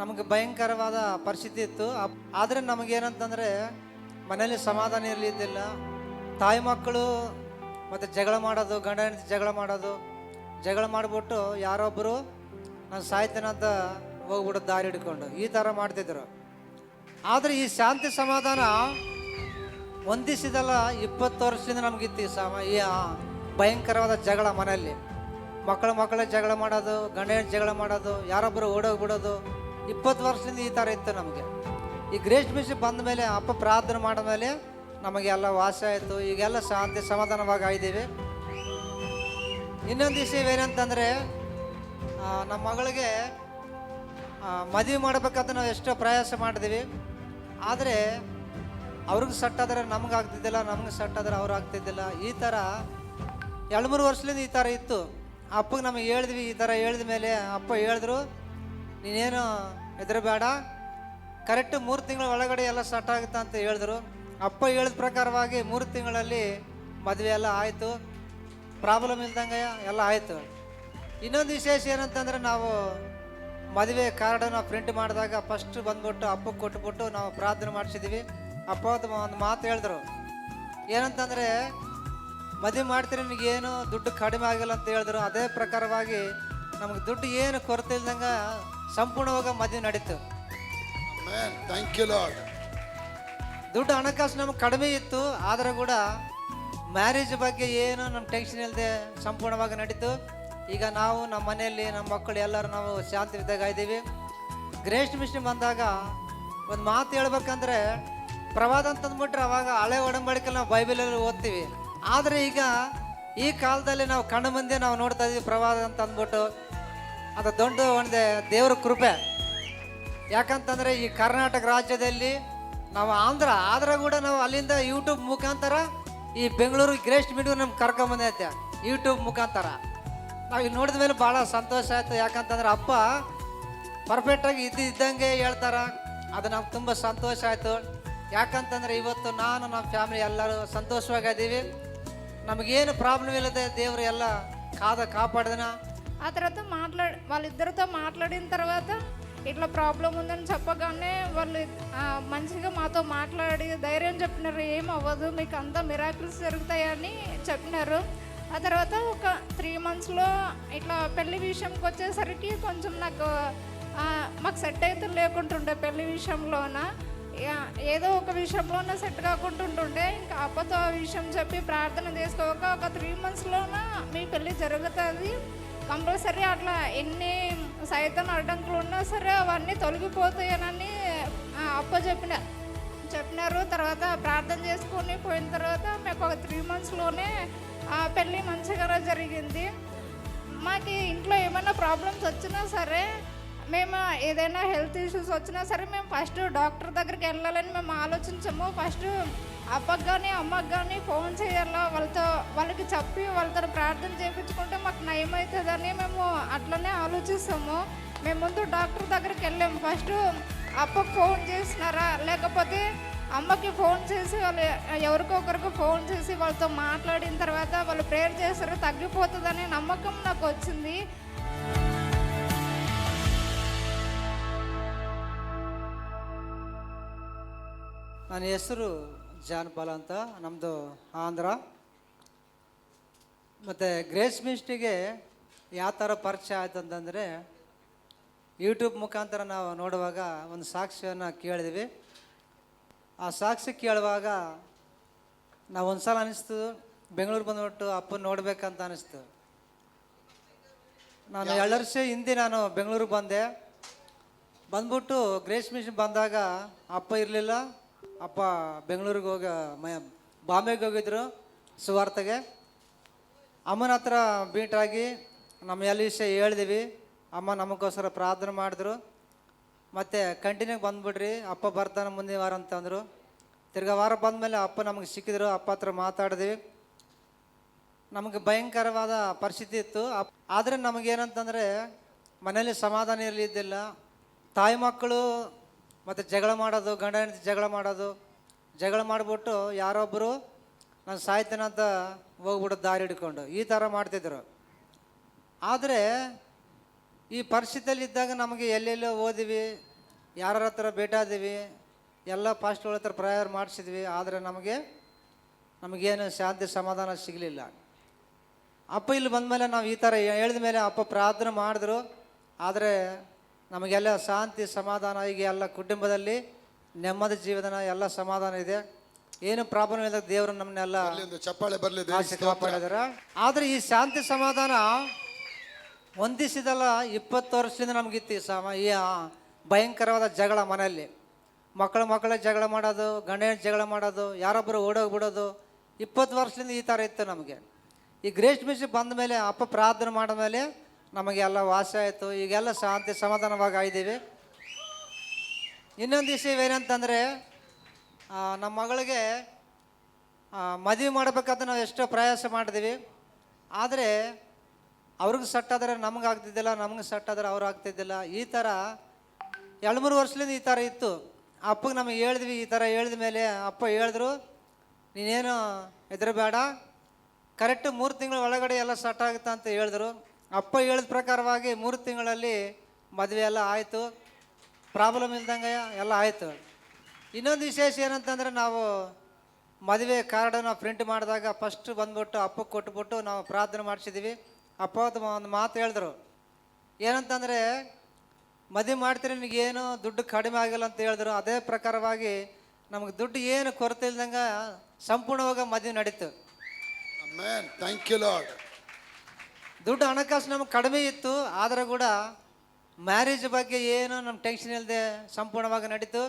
ನಮಗೆ ಭಯಂಕರವಾದ ಪರಿಸ್ಥಿತಿ ಇತ್ತು. ಆದರೆ ನಮಗೇನಂತಂದರೆ ಮನೇಲಿ ಸಮಾಧಾನ ಇರಲಿದ್ದಿಲ್ಲ. ತಾಯಿ ಮಕ್ಕಳು ಮತ್ತು ಜಗಳ ಮಾಡೋದು, ಗಂಡ ಹೆಂಡತಿ ಜಗಳ ಮಾಡಿಬಿಟ್ಟು ಯಾರೊಬ್ಬರು ನಾನು ಸಾಯ್ತೇನಂತ ಹೋಗ್ಬಿಡೋದು ದಾರಿ ಹಿಡ್ಕೊಂಡು ಈ ಥರ ಮಾಡ್ತಿದ್ರು. ಆದರೆ ಈ ಶಾಂತಿ ಸಮಾಧಾನ ಹೊಂದಿಸಿದಲ್ಲ 20 ವರ್ಷದಿಂದ ನಮಗಿತ್ತು ಈ ಭಯಂಕರವಾದ ಜಗಳ ಮನೆಯಲ್ಲಿ. ಮಕ್ಕಳ ಜಗಳ ಮಾಡೋದು, ಗಂಡ ಹೆಂಡತಿ ಜಗಳ ಮಾಡೋದು, ಯಾರೊಬ್ಬರು ಓಡೋಗ್ಬಿಡೋದು 20 ವರ್ಷದಿಂದ ಈ ಥರ ಇತ್ತು ನಮಗೆ. ಈ ಗ್ರೇಟ್ ಮಿಷನ್ ಬಂದ ಮೇಲೆ ಅಪ್ಪ ಪ್ರಾರ್ಥನೆ ಮಾಡಿದ ಮೇಲೆ ನಮಗೆಲ್ಲ ವಾಸ ಆಯಿತು. ಈಗೆಲ್ಲ ಶಾಂತಿ ಸಮಾಧಾನವಾಗಿ ಆಗಿದ್ದೀವಿ. ಇನ್ನೊಂದು ವಿಷಯ ಏನಂತಂದರೆ, ನಮ್ಮ ಮಗಳಿಗೆ ಮದುವೆ ಮಾಡಬೇಕಂತ ನಾವು ಎಷ್ಟೋ ಪ್ರಯಾಸ ಮಾಡಿದ್ದೀವಿ. ಆದರೆ ಅವ್ರಿಗೆ ಸಟ್ಟಾದರೆ ನಮ್ಗೆ ಆಗ್ತಿದ್ದಿಲ್ಲ, ನಮ್ಗೆ ಸಟ್ಟಾದರೆ ಅವ್ರು ಆಗ್ತಿದ್ದಿಲ್ಲ. ಈ ಥರ 2-3 ವರ್ಷದಿಂದ ಈ ಥರ ಇತ್ತು. ಅಪ್ಪಗೆ ನಮಗೆ ಹೇಳಿದ್ವಿ. ಈ ಥರ ಹೇಳಿದ ಮೇಲೆ ಅಪ್ಪ ಹೇಳಿದ್ರು, ನೀನೇನು ಹೆದರಬೇಡ, ಕರೆಕ್ಟ್ 3 ತಿಂಗಳ ಒಳಗಡೆ ಎಲ್ಲ ಸೆಟ್ ಆಗುತ್ತೆ ಅಂತ ಹೇಳಿದ್ರು. ಅಪ್ಪ ಹೇಳಿದ ಪ್ರಕಾರವಾಗಿ 3 ತಿಂಗಳಲ್ಲಿ ಮದುವೆ ಎಲ್ಲ ಆಯಿತು. ಪ್ರಾಬ್ಲಮ್ ಇಲ್ದಂಗೆ ಎಲ್ಲ ಆಯಿತು. ಇನ್ನೊಂದು ವಿಶೇಷ ಏನಂತಂದರೆ, ನಾವು ಮದುವೆ ಕಾರ್ಡನ್ನು ಪ್ರಿಂಟ್ ಮಾಡಿದಾಗ ಫಸ್ಟ್ ಬಂದ್ಬಿಟ್ಟು ಅಪ್ಪಗೆ ಕೊಟ್ಬಿಟ್ಟು ನಾವು ಪ್ರಾರ್ಥನೆ ಮಾಡಿಸಿದ್ವಿ. ಅಪ್ಪ ಒಂದು ಮಾತು ಹೇಳಿದ್ರು, ಏನಂತಂದರೆ ಮದುವೆ ಮಾಡ್ತೀರಿ, ನಿಮಗೇನು ದುಡ್ಡು ಕಡಿಮೆ ಆಗಿಲ್ಲ ಅಂತ ಹೇಳಿದ್ರು. ಅದೇ ಪ್ರಕಾರವಾಗಿ ನಮಗೆ ದುಡ್ಡು ಏನು ಕೊರತೆ ಇಲ್ದಂಗೆ ಸಂಪೂರ್ಣವಾಗಿ ಮದುವೆ ನಡೀತು. ದುಡ್ಡು ಹಣಕಾಸು ನಮ್ಗೆ ಕಡಿಮೆ ಇತ್ತು, ಆದರೂ ಕೂಡ ಮ್ಯಾರೇಜ್ ಬಗ್ಗೆ ಏನು ನಮ್ಮ ಟೆನ್ಷನ್ ಇಲ್ಲದೆ ಸಂಪೂರ್ಣವಾಗಿ ನಡೀತು. ಈಗ ನಾವು ನಮ್ಮ ಮನೆಯಲ್ಲಿ ನಮ್ಮ ಮಕ್ಕಳು ಎಲ್ಲರೂ ನಾವು ಶಾಂತಿಯುತವಾಗಿ ಇದ್ದೀವಿ. ಗ್ರೇಟ್ ಮಿಷನ್ ಬಂದಾಗ ಒಂದು ಮಾತು ಹೇಳ್ಬೇಕಂದ್ರೆ, ಪ್ರವಾದ ಅಂತಂದ್ಬಿಟ್ರೆ ಅವಾಗ ಹಳೆ ಒಡಂಬಡಿಕೆ ನಾವು ಬೈಬಲಲ್ಲಿ ಓದ್ತೀವಿ. ಆದರೆ ಈಗ ಈ ಕಾಲದಲ್ಲಿ ನಾವು ಕಣ್ಣು ಮುಂದೆ ನಾವು ನೋಡ್ತಾ ಇದ್ದೀವಿ ಪ್ರವಾದ ಅಂತ ಅಂದ್ಬಿಟ್ಟು. ಅದು ದೊಡ್ಡ ಒಂದು ದೇವ್ರ ಕೃಪೆ. ಯಾಕಂತಂದರೆ ಈ ಕರ್ನಾಟಕ ರಾಜ್ಯದಲ್ಲಿ ನಾವು ಆದರೂ ಕೂಡ ನಾವು ಅಲ್ಲಿಂದ ಯೂಟ್ಯೂಬ್ ಮುಖಾಂತರ ಈ ಬೆಂಗಳೂರು ಗ್ರೇಟ್ ಮಿಷನ್ ನಮ್ಗೆ ಕರ್ಕೊಂಬಂದೈತೆ ಯೂಟ್ಯೂಬ್ ಮುಖಾಂತರ. ನಾವು ಈಗ ನೋಡಿದ ಮೇಲೆ ಭಾಳ ಸಂತೋಷ ಆಯಿತು. ಯಾಕಂತಂದ್ರೆ ಅಪ್ಪ ಪರ್ಫೆಕ್ಟಾಗಿ ಇದ್ದಂಗೆ ಹೇಳ್ತಾರೆ. ಅದು ನಮ್ಗೆ ತುಂಬ ಸಂತೋಷ ಆಯಿತು. ಯಾಕಂತಂದರೆ ಇವತ್ತು ನಾನು ನಮ್ಮ ఫ్యామిలీ ಎಲ್ಲರೂ సంతోషವಾಗಿದ್ದೀವಿ. నమగేను ప్రాబ్లం ఇల్లదే దేవుడు ಎಲ್ಲ కాపాడదనా. ఆ తర్వాత వాళ్ళిద్దరితో మాట్లాడిన తర్వాత ఇట్లా ప్రాబ్లం ఉందని చెప్పగానే వాళ్ళు మంచిగా మాతో మాట్లాడి ధైర్యం చెప్పినారు, ఏం అవ్వదు, మీకు అంతా మిరాకిల్స్ జరుగుతాయని చెప్పినారు. ఆ తర్వాత ఒక 3 monthsలో ఇట్లా పెళ్లి విషయంకి వచ్చేసరికి కొంచెం మాకు సెట్ అయితే లేకుంటుండే పెళ్లి విషయంలోన. ఏదో ఒక విషయంలోనే సెట్ కాకుంటుంటుండే. ఇంకా అప్పతో ఆ విషయం చెప్పి ప్రార్థన చేసుకోక ఒక 3 monthsలోన మీ పెళ్ళి జరుగుతుంది కంపల్సరీ. అట్లా ఎన్ని సైతం అడ్డంకులు ఉన్నా సరే అవన్నీ తొలగిపోతాయనని అప్ప చెప్పినారు. తర్వాత ప్రార్థన చేసుకొని పోయిన తర్వాత మాకు ఒక 3 monthsలోనే ఆ పెళ్ళి మంచిగా జరిగింది. మాకు ఇంట్లో ఏమైనా ప్రాబ్లమ్స్ వచ్చినా సరే, మేము ఏదైనా హెల్త్ ఇష్యూస్ వచ్చినా సరే మేము ఫస్ట్ డాక్టర్ దగ్గరికి వెళ్ళాలని మేము ఆలోచించాము. ఫస్ట్ అప్పకి కానీ అమ్మకి కానీ ఫోన్ చేయాలా, వాళ్ళకి చెప్పి వాళ్ళతో ప్రార్థన చేయించుకుంటే మాకు నయం అవుతుందని మేము అట్లనే ఆలోచిస్తాము. మేము ముందు డాక్టర్ దగ్గరికి వెళ్ళాము. ఫస్ట్ అప్పకి ఫోన్ చేసినారా, లేకపోతే అమ్మకి ఫోన్ చేసి వాళ్ళు ఎవరికొకరికి ఫోన్ చేసి వాళ్ళతో మాట్లాడిన తర్వాత వాళ్ళు ప్రేయర్ చేస్తారు, తగ్గిపోతుందనే నమ్మకం నాకు వచ్చింది. ನನ್ನ ಹೆಸರು ಜಾನ್ಪಾಲ್ ಅಂತ, ನಮ್ಮದು ಆಂಧ್ರ. ಮತ್ತು ಗ್ರೇಸ್ ಮಿಸ್ಟಿಗೆ ಯಾವ ಥರ ಪರಿಚಯ ಆಯ್ತು ಅಂತಂದರೆ, ಯೂಟ್ಯೂಬ್ ಮುಖಾಂತರ ನಾವು ನೋಡುವಾಗ ಒಂದು ಸಾಕ್ಷಿಯನ್ನು ಕೇಳಿದ್ವಿ. ಆ ಸಾಕ್ಷಿ ಕೇಳುವಾಗ ನಾವು ಒಂದು ಸಲ ಅನ್ನಿಸ್ತು, ಬೆಂಗಳೂರು ಬಂದ್ಬಿಟ್ಟು ಅಪ್ಪನ ನೋಡ್ಬೇಕಂತ ಅನ್ನಿಸ್ತು. ನಾನು 2 ವರ್ಷ ಹಿಂದೆ ನಾನು ಬೆಂಗಳೂರಿಗೆ ಬಂದ್ಬಿಟ್ಟು ಗ್ರೇಸ್ ಮಿಷನ್ ಬಂದಾಗ ಅಪ್ಪ ಇರಲಿಲ್ಲ. ಅಪ್ಪ ಬೆಂಗಳೂರಿಗೆ ಬಾಂಬೆಗೆ ಹೋಗಿದ್ರು ಸುವಾರ್ತೆಗೆ. ಅಮ್ಮನ ಹತ್ರ ಭೇಟಿಯಾಗಿ ನಮ್ಮ ಎಲ್ಲ ವಿಷಯ ಹೇಳಿದ್ವಿ. ಅಮ್ಮ ನಮಗೋಸ್ಕರ ಪ್ರಾರ್ಥನೆ ಮಾಡಿದ್ರು. ಮತ್ತು ಕಂಟಿನ್ಯೂ ಬಂದುಬಿಡ್ರಿ, ಅಪ್ಪ ಬರ್ತಾನೆ ಮುಂದಿನ ವಾರ ಅಂತಂದರು. ತಿರ್ಗಾ ವಾರ ಬಂದಮೇಲೆ ಅಪ್ಪ ನಮಗೆ ಸಿಕ್ಕಿದ್ರು. ಅಪ್ಪ ಹತ್ರ ಮಾತಾಡಿದ್ವಿ. ನಮಗೆ ಭಯಂಕರವಾದ ಪರಿಸ್ಥಿತಿ ಇತ್ತು. ಆದರೆ ನಮಗೇನಂತಂದರೆ ಮನೇಲಿ ಸಮಾಧಾನ ಇರಲಿದ್ದಿಲ್ಲ. ತಾಯಿ ಮಕ್ಕಳು ಮತ್ತು ಜಗಳ ಮಾಡೋದು, ಗಂಡ ಹೆಂಡತಿ ಜಗಳ ಮಾಡಿಬಿಟ್ಟು ಯಾರೊಬ್ಬರು ನಾನು ಸಾಯ್ತೇನಂತ ಹೋಗ್ಬಿಡೋದು ದಾರಿ ಹಿಡ್ಕೊಂಡು ಈ ಥರ ಮಾಡ್ತಿದ್ರು. ಆದರೆ ಈ ಪರಿಸ್ಥಿತಿಯಲ್ಲಿ ಇದ್ದಾಗ ನಮಗೆ ಎಲ್ಲೆಲ್ಲೋ ಓದಿವಿ, ಯಾರ ಹತ್ರ ಭೇಟಾದೀವಿ, ಎಲ್ಲ ಪಾಸ್ಟ್ಗಳ ಹತ್ರ ಪ್ರೇಯರ್ ಮಾಡಿಸಿದ್ವಿ, ಆದರೆ ನಮಗೇನು ಶಾಂತಿ ಸಮಾಧಾನ ಸಿಗಲಿಲ್ಲ. ಅಪ್ಪ ಇಲ್ಲಿ ಬಂದಮೇಲೆ ನಾವು ಈ ಥರ ಹೇಳಿದ ಮೇಲೆ ಅಪ್ಪ ಪ್ರಾರ್ಥನೆ ಮಾಡಿದ್ರು, ಆದರೆ ನಮಗೆಲ್ಲ ಶಾಂತಿ ಸಮಾಧಾನ, ಈಗ ಎಲ್ಲ ಕುಟುಂಬದಲ್ಲಿ ನೆಮ್ಮದಿ ಜೀವನ ಎಲ್ಲ ಸಮಾಧಾನ ಇದೆ, ಏನು ಪ್ರಾಬ್ಲಮ್ ಇಲ್ಲ. ದೇವರು ನಮ್ಮನ್ನೆಲ್ಲ ಚಪ್ಪಾಳೆ ಬರಲಿ, ಕಾಪಾಡಿದಾರೆ. ಆದರೆ ಈ ಶಾಂತಿ ಸಮಾಧಾನ ಹೊಂದಿಸಿದಲ್ಲ 20 ವರ್ಷದಿಂದ ನಮಗಿತ್ತು ಈ ಭಯಂಕರವಾದ ಜಗಳ ಮನೆಯಲ್ಲಿ. ಮಕ್ಕಳ ಜಗಳ ಮಾಡೋದು, ಗಂಡ ಜಗಳ ಮಾಡೋದು, ಯಾರೊಬ್ಬರು ಓಡೋಗ್ಬಿಡೋದು. 20 ವರ್ಷದಿಂದ ಈ ಥರ ಇತ್ತು ನಮಗೆ. ಈ ಗ್ರೇಸ್ ಮಿಷನ್ ಬಂದ ಮೇಲೆ ಅಪ್ಪ ಪ್ರಾರ್ಥನೆ ಮಾಡಿದ ಮೇಲೆ ನಮಗೆಲ್ಲ ವಾಸ ಆಯಿತು. ಈಗೆಲ್ಲ ಶಾಂತಿ ಸಮಾಧಾನವಾಗಿ ಆಗಿದ್ದೀವಿ. ಇನ್ನೊಂದು ವಿಷಯವೇನಂತಂದರೆ, ನಮ್ಮ ಮಗಳಿಗೆ ಮದುವೆ ಮಾಡಬೇಕಾದ್ರೆ ನಾವು ಎಷ್ಟೋ ಪ್ರಯಾಸ ಮಾಡಿದ್ವಿ, ಆದರೆ ಅವ್ರಿಗೆ ಸಟ್ಟಾದರೆ ನಮಗೆ ಆಗ್ತಿದ್ದಿಲ್ಲ, ನಮಗೆ ಸಟ್ಟಾದರೆ ಅವ್ರು ಆಗ್ತಿದ್ದಿಲ್ಲ. ಈ ಥರ 2-3 ವರ್ಷದಿಂದ ಈ ಥರ ಇತ್ತು. ಅಪ್ಪಗೆ ನಮಗೆ ಹೇಳಿದ್ವಿ, ಈ ಥರ ಹೇಳಿದ ಮೇಲೆ ಅಪ್ಪ ಹೇಳಿದ್ರು, ನೀನೇನು ಹೆದರಬೇಡ, ಕರೆಕ್ಟ್ 3 ತಿಂಗಳ ಒಳಗಡೆ ಎಲ್ಲ ಸೆಟ್ ಆಗುತ್ತೆ ಅಂತ ಹೇಳಿದ್ರು. ಅಪ್ಪ ಹೇಳಿದ ಪ್ರಕಾರವಾಗಿ 3 ತಿಂಗಳಲ್ಲಿ ಮದುವೆ ಎಲ್ಲ ಆಯಿತು, ಪ್ರಾಬ್ಲಮ್ ಇಲ್ದಂಗೆ ಎಲ್ಲ ಆಯಿತು. ಇನ್ನೊಂದು ವಿಶೇಷ ಏನಂತಂದರೆ, ನಾವು ಮದುವೆ ಕಾರ್ಡನ್ನು ಪ್ರಿಂಟ್ ಮಾಡಿದಾಗ ಫಸ್ಟ್ ಬಂದ್ಬಿಟ್ಟು ಅಪ್ಪಗೆ ಕೊಟ್ಬಿಟ್ಟು ನಾವು ಪ್ರಾರ್ಥನೆ ಮಾಡಿಸಿದ್ವಿ. ಅಪ್ಪ ಒಂದು ಮಾತು ಹೇಳಿದ್ರು, ಏನಂತಂದರೆ, ಮದುವೆ ಮಾಡ್ತೀರಿ, ನಿಮಗೇನು ದುಡ್ಡು ಕಡಿಮೆ ಆಗಿಲ್ಲ ಅಂತ ಹೇಳಿದ್ರು. ಅದೇ ಪ್ರಕಾರವಾಗಿ ನಮಗೆ ದುಡ್ಡು ಏನು ಕೊರತೆ ಇಲ್ದಂಗೆ ಸಂಪೂರ್ಣವಾಗಿ ಮದುವೆ ನಡೀತು. Thank you lord. ದುಡ್ಡು ಹಣಕಾಸು ನಮಗೆ ಕಡಿಮೆ ಇತ್ತು, ಆದರೂ ಕೂಡ ಮ್ಯಾರೇಜ್ ಬಗ್ಗೆ ಏನು ನಮ್ಮ ಟೆನ್ಷನ್ ಇಲ್ಲದೆ ಸಂಪೂರ್ಣವಾಗಿ ನಡೀತು.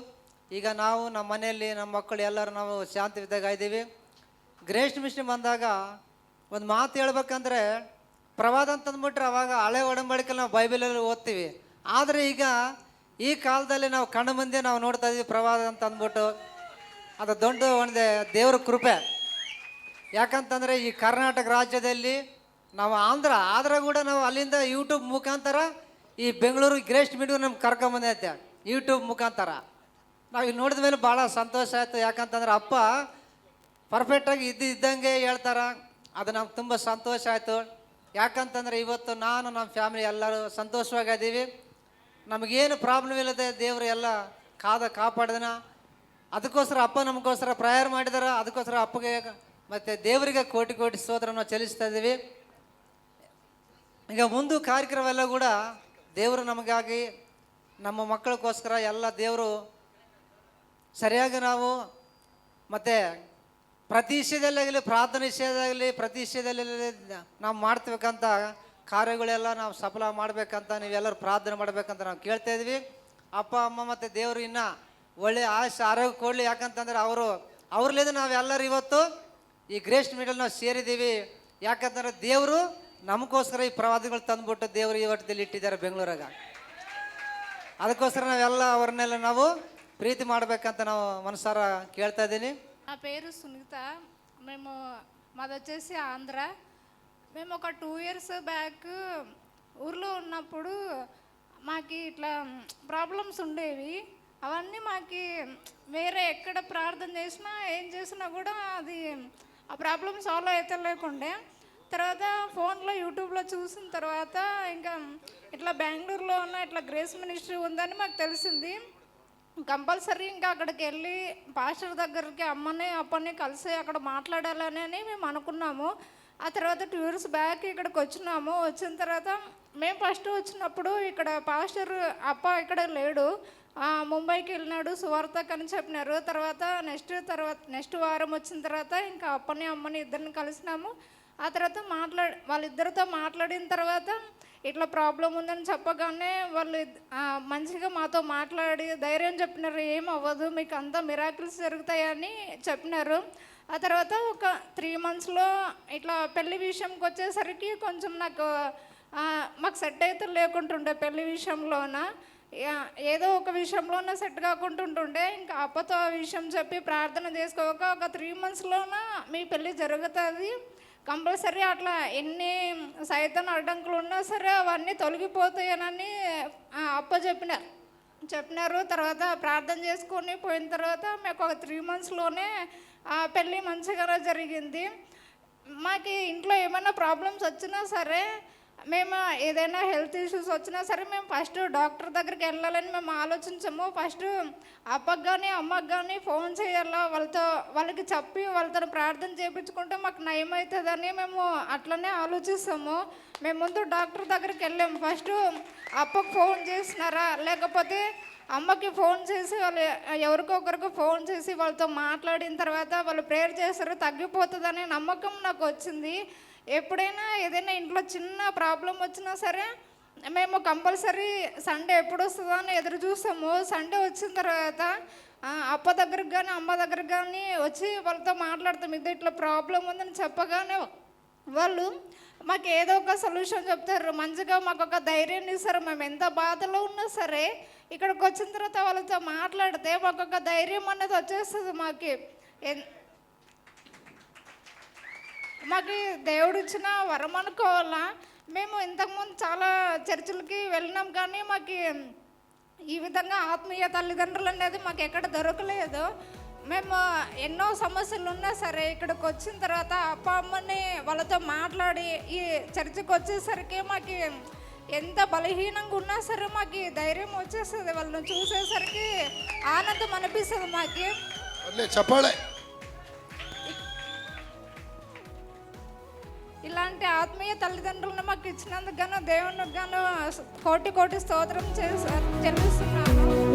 ಈಗ ನಾವು ನಮ್ಮ ಮನೆಯಲ್ಲಿ ನಮ್ಮ ಮಕ್ಕಳು ಎಲ್ಲರೂ ನಾವು ಶಾಂತಿಯುತವಾಗಿ ಇದ್ದೀವಿ. ಗ್ರೇಸ್ ಮಿಷನ್ ಬಂದಾಗ ಒಂದು ಮಾತು ಹೇಳ್ಬೇಕಂದ್ರೆ, ಪ್ರವಾದ ಅಂತಂದ್ಬಿಟ್ರೆ ಅವಾಗ ಹಳೆ ಒಡಂಬಡಿಕೆಯಲ್ಲಿ ನಾವು ಬೈಬಲಲ್ಲಿ ಓದ್ತೀವಿ. ಆದರೆ ಈಗ ಈ ಕಾಲದಲ್ಲಿ ನಾವು ಕಣ್ಣು ಮುಂದೆ ನಾವು ನೋಡ್ತಾ ಇದ್ದೀವಿ ಪ್ರವಾದ ಅಂತ ಅಂದ್ಬಿಟ್ಟು. ಅದು ದೊಡ್ಡ ಒಂದು ದೇವ್ರ ಕೃಪೆ. ಯಾಕಂತಂದರೆ ಈ ಕರ್ನಾಟಕ ರಾಜ್ಯದಲ್ಲಿ ನಾವು ಆದರೂ ಕೂಡ ನಾವು ಅಲ್ಲಿಂದ ಯೂಟ್ಯೂಬ್ ಮುಖಾಂತರ ಈ ಬೆಂಗಳೂರು ಗ್ರೇಸ್ ಮೀಡಿಯಮ್ ನಮ್ಗೆ ಕರ್ಕೊಂಬಂದೈತೆ ಯೂಟ್ಯೂಬ್ ಮುಖಾಂತರ. ನಾವು ಈಗ ನೋಡಿದ ಮೇಲೆ ಭಾಳ ಸಂತೋಷ ಆಯಿತು. ಯಾಕಂತಂದ್ರೆ ಅಪ್ಪ ಪರ್ಫೆಕ್ಟಾಗಿ ಇದ್ದಂಗೆ ಹೇಳ್ತಾರೆ, ಅದು ನಮ್ಗೆ ತುಂಬ ಸಂತೋಷ ಆಯಿತು. ಯಾಕಂತಂದರೆ ಇವತ್ತು ನಾನು ನಮ್ಮ ಫ್ಯಾಮಿಲಿ ಎಲ್ಲರೂ ಸಂತೋಷವಾಗಿದ್ದೀವಿ. ನಮಗೇನು ಪ್ರಾಬ್ಲಮ್ ಇಲ್ಲದೆ ದೇವರು ಎಲ್ಲ ಕಾಪಾಡಿದನ. ಅದಕ್ಕೋಸ್ಕರ ಅಪ್ಪ ನಮಗೋಸ್ಕರ ಪ್ರೇಯರ್ ಮಾಡಿದಾರೆ. ಅದಕ್ಕೋಸ್ಕರ ಅಪ್ಪಗೆ ಮತ್ತು ದೇವರಿಗೆ ಕೋಟಿ ಕೋಟಿ ಸ್ತೋತ್ರ ನಾವು ಚೆಲ್ಲಿಸ್ತಾ ಇದ್ದೀವಿ. ಈಗ ಮುಂದೆ ಕಾರ್ಯಕ್ರಮ ಎಲ್ಲ ಕೂಡ ದೇವರು ನಮಗಾಗಿ ನಮ್ಮ ಮಕ್ಕಳಿಗೋಸ್ಕರ ಎಲ್ಲ ದೇವರು ಸರಿಯಾಗಿ ನಾವು ಮತ್ತು ಪ್ರತಿ ವಿಷಯದಲ್ಲಾಗಲಿ, ಪ್ರಾರ್ಥನೆ ವಿಷಯದಾಗಲಿ, ಪ್ರತಿ ವಿಷಯದಲ್ಲಿ ನಾವು ಮಾಡ್ತಿರ್ಬೇಕಂತ ಕಾರ್ಯಗಳೆಲ್ಲ ನಾವು ಸಫಲ ಮಾಡಬೇಕಂತ ನೀವೆಲ್ಲರೂ ಪ್ರಾರ್ಥನೆ ಮಾಡಬೇಕಂತ ನಾವು ಕೇಳ್ತಾ ಇದ್ವಿ. ಅಪ್ಪ ಅಮ್ಮ ಮತ್ತು ದೇವರು ಇನ್ನೂ ಒಳ್ಳೆಯ ಆರೋಗ್ಯ ಕೊಡಲಿ. ಯಾಕಂತಂದ್ರೆ ಅವ್ರಲ್ಲಿಂದ ನಾವೆಲ್ಲರೂ ಇವತ್ತು ಈ ಗ್ರೇಸ್ ಮೀಡಲ್ ನಾವು ಸೇರಿದ್ದೀವಿ. ಯಾಕಂತಂದ್ರೆ ದೇವರು ನಮಗೋಸ್ಕರ ಈ ಪ್ರವಾದಿಗಳು ತಂದುಬಿಟ್ಟು ದೇವರು ಈ ಒಟ್ಟದಲ್ಲಿ ಇಟ್ಟಿದ್ದಾರೆ ಬೆಂಗಳೂರಾಗ. ಅದಕ್ಕೋಸ್ಕರ ನಾವೆಲ್ಲ ಅವ್ರನ್ನೆಲ್ಲ ನಾವು ప్రీతి ಮಾಡಬೇకంత ನಾವು మనసారా ಕೇಳ್ತಾ ఇದ್ದೀನಿ. నా పేరు సునీత. మాది వచ్చేసి ఆంధ్ర. మేము ఒక 2 years బ్యాక్ ఊర్లో ఉన్నప్పుడు మాకు ఇట్లా ప్రాబ్లమ్స్ ఉండేవి. అవన్నీ మాకు వేరే ఎక్కడ ప్రార్థన చేసినా ఏం చేసినా కూడా అది ఆ ప్రాబ్లమ్ సాల్వ్ అయితే లేకుండే. తర్వాత ఫోన్లో యూట్యూబ్లో చూసిన తర్వాత ఇంకా ఇట్లా బెంగళూరులో ఉన్న ఇట్లా గ్రేస్ మినిస్ట్రీ ఉందని మాకు తెలిసింది. కంపల్సరీ ఇంకా అక్కడికి వెళ్ళి పాస్టర్ దగ్గరికి అమ్మని అప్పని కలిసి అక్కడ మాట్లాడాలని మేము అనుకున్నాము. ఆ తర్వాత 2 years బ్యాక్ ఇక్కడికి వచ్చినాము. వచ్చిన తర్వాత మేము ఫస్ట్ వచ్చినప్పుడు ఇక్కడ పాస్టర్ అప్ప ఇక్కడ లేడు, ముంబైకి వెళ్ళినాడు సువార్తకు అని చెప్పినారు. తర్వాత నెక్స్ట్ వారం వచ్చిన తర్వాత ఇంకా అప్పని అమ్మని ఇద్దరిని కలిసినాము. ఆ తర్వాత వాళ్ళిద్దరితో మాట్లాడిన తర్వాత ఇట్లా ప్రాబ్లం ఉందని చెప్పగానే వాళ్ళు మంచిగా మాతో మాట్లాడి ధైర్యం చెప్పినారు, ఏం అవ్వదు, మీకు అంతా మిరాకిల్స్ జరుగుతాయని చెప్పినారు. ఆ తర్వాత ఒక 3 monthsలో ఇట్లా పెళ్లి విషయంకి వచ్చేసరికి కొంచెం మాకు సెట్ అయితే లేకుంటుండే. పెళ్లి విషయంలోన ఏదో ఒక విషయంలోనే సెట్ కాకుంటుంటుండే. ఇంకా అప్పతో ఆ విషయం చెప్పి ప్రార్థన చేసుకోక ఒక 3 monthsలోన మీ పెళ్ళి జరుగుతుంది కంపల్సరీ, అట్లా ఎన్ని సైతం అడ్డంకులు ఉన్నా సరే అవన్నీ తొలగిపోతాయనని అప్ప చెప్పినారు. తర్వాత ప్రార్థన చేసుకొని పోయిన తర్వాత మాకు ఒక 3 monthsలోనే పెళ్ళి మంచిగా జరిగింది. మాకు ఇంట్లో ఏమైనా ప్రాబ్లమ్స్ వచ్చినా సరే మేము ఏదైనా హెల్త్ ఇష్యూస్ వచ్చినా సరే మేము ఫస్ట్ డాక్టర్ దగ్గరికి వెళ్ళాలని మేము ఆలోచించాము. ఫస్ట్ అప్పకి కానీ అమ్మకి కానీ ఫోన్ చేయాలా, వాళ్ళకి చెప్పి వాళ్ళతో ప్రార్థన చేయించుకుంటే మాకు నయం అవుతుందని మేము అట్లనే ఆలోచిస్తాము. మేము ముందు డాక్టర్ దగ్గరికి వెళ్ళాము. ఫస్ట్ అప్పకి ఫోన్ చేసినారా, లేకపోతే అమ్మకి ఫోన్ చేసి వాళ్ళు ఎవరికొకరికి ఫోన్ చేసి వాళ్ళతో మాట్లాడిన తర్వాత వాళ్ళు ప్రేయర్ చేస్తారు, తగ్గిపోతుందనే నమ్మకం నాకు వచ్చింది. ఎప్పుడైనా ఏదైనా ఇంట్లో చిన్న ప్రాబ్లం వచ్చినా సరే మేము కంపల్సరీ సండే ఎప్పుడు వస్తుందో అని ఎదురు చూస్తాము. సండే వచ్చిన తర్వాత అప్ప దగ్గరికి కానీ అమ్మ దగ్గరికి కానీ వచ్చి వాళ్ళతో మాట్లాడతాం. ఇది ఇట్లా ప్రాబ్లం ఉందని చెప్పగానే వాళ్ళు మాకు ఏదో ఒక సొల్యూషన్ చెప్తారు, మంచిగా మాకు ఒక ధైర్యాన్ని ఇస్తారు. మేము ఎంత బాధలో ఉన్నా సరే ఇక్కడికి వచ్చిన తర్వాత వాళ్ళతో మాట్లాడితే మాకు ఒక ధైర్యం అనేది వచ్చేస్తుంది. మాకు దేవుడు ఇచ్చిన వరం అనుకోవాలా. మేము ఇంతకుముందు చాలా చర్చిలకి వెళ్ళినాం, కానీ మాకు ఈ విధంగా ఆత్మీయ తల్లిదండ్రులు అనేది మాకు ఎక్కడ దొరకలేదు. మేము ఎన్నో సమస్యలు ఉన్నా సరే ఇక్కడికి వచ్చిన తర్వాత అప్ప అమ్మని వాళ్ళతో మాట్లాడి ఈ చర్చికి వచ్చేసరికి మాకు ఎంత బలహీనంగా ఉన్నా సరే మాకు ధైర్యం వచ్చేస్తుంది. వాళ్ళని చూసేసరికి ఆనందం అనిపిస్తుంది మాకు. చెప్పాలి. ఇలాంటి ఆత్మీయ తల్లిదండ్రులను మాకు ఇచ్చినందుకు గాను దేవునికి గాను కోటి స్తోత్రం చెల్లిస్తున్నాను.